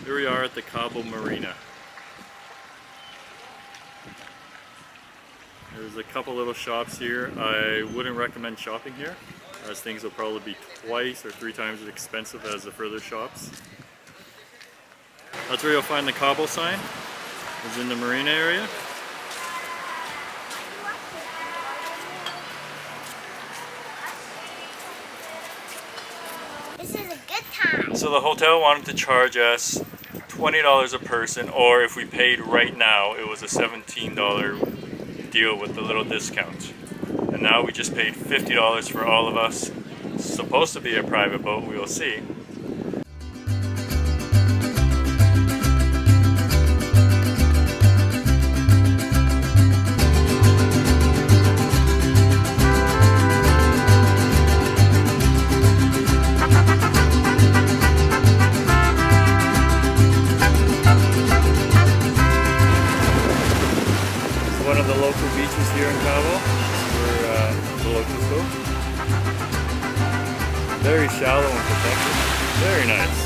Here we are at the Cabo Marina. There's a couple little shops here. I wouldn't recommend shopping here, as things will probably be twice or 3 times as expensive as the further shops. That's where you'll find the Cabo sign. It's in the marina area. This is a good time. So the hotel wanted to charge us $20 a person, or if we paid right now, it was a $17 deal with the little discount. And now we just paid $50 for all of us. It's supposed to be a private boat, we will see. One of the local beaches here in Cabo, where the locals go. Very shallow and protected. Very nice.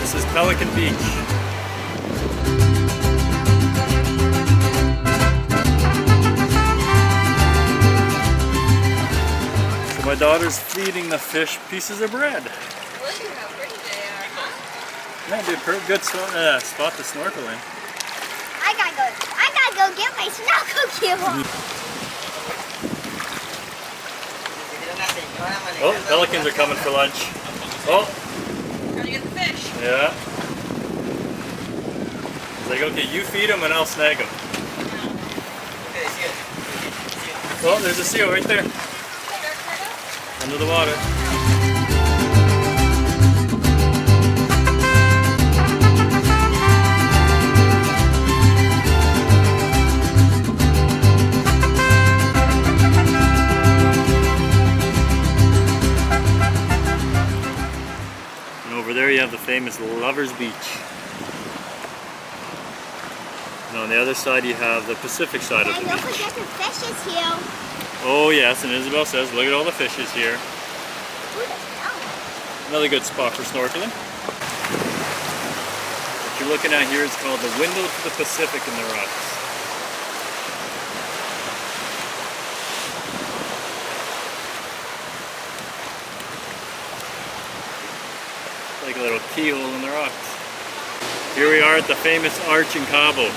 This is Pelican Beach. My daughter's feeding the fish pieces of bread. Look at how pretty they are, huh? That'd be a pretty good spot to snorkel in. I gotta go get my snorkel cue. Oh, pelicans are coming for lunch. Oh, Trying to get the fish. yeah. It's like, okay, you feed them and I'll snag them. Oh, there's a seal right there. Under the water. And over there you have the famous Lovers Beach. And on the other side you have the Pacific side of the And don't beach. forget the fishes here. Oh yes, and Isabel says, look at all the fishes here. Ooh, the smell. Another good spot for snorkeling. What you're looking at here is called the window to the Pacific in the rocks. Like a little keyhole in the rocks. Here we are at the famous arch in Cabo.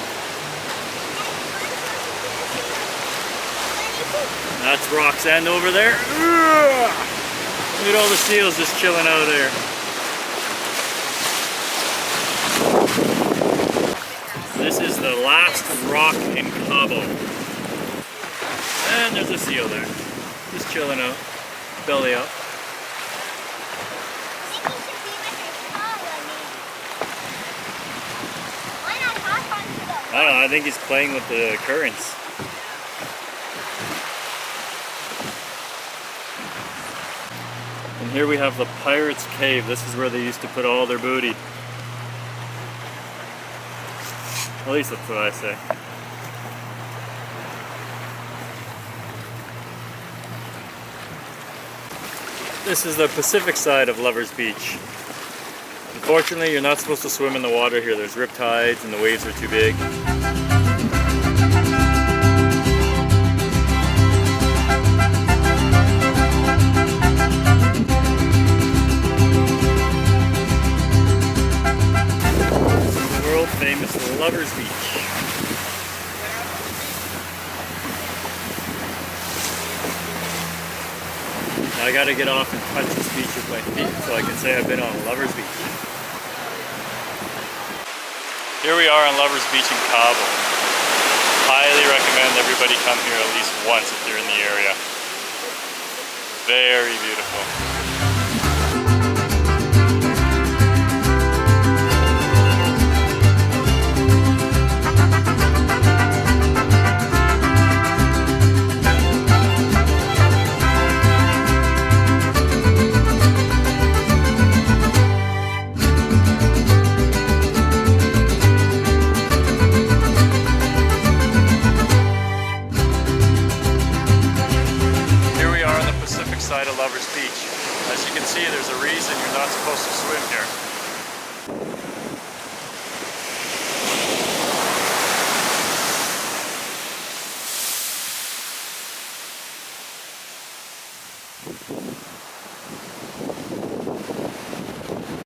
That's Roxanne over there. Look at all the seals just chilling out there. This is the last rock in Cabo. And there's a seal there. Just chilling out. Belly up. I don't know, I think he's playing with the currents. And here we have the Pirates Cave. This is where they used to put all their booty. At least that's what I say. This is the Pacific side of Lovers Beach. Unfortunately, you're not supposed to swim in the water here. There's riptides and the waves are too big. Famous Lovers Beach. Now I gotta get off and touch this beach with my feet so I can say I've been on Lovers Beach. Here we are on Lovers Beach in Cabo. Highly recommend everybody come here at least once if they're in the area. Very beautiful. outside of Lovers Beach. As you can see, there's a reason you're not supposed to swim here.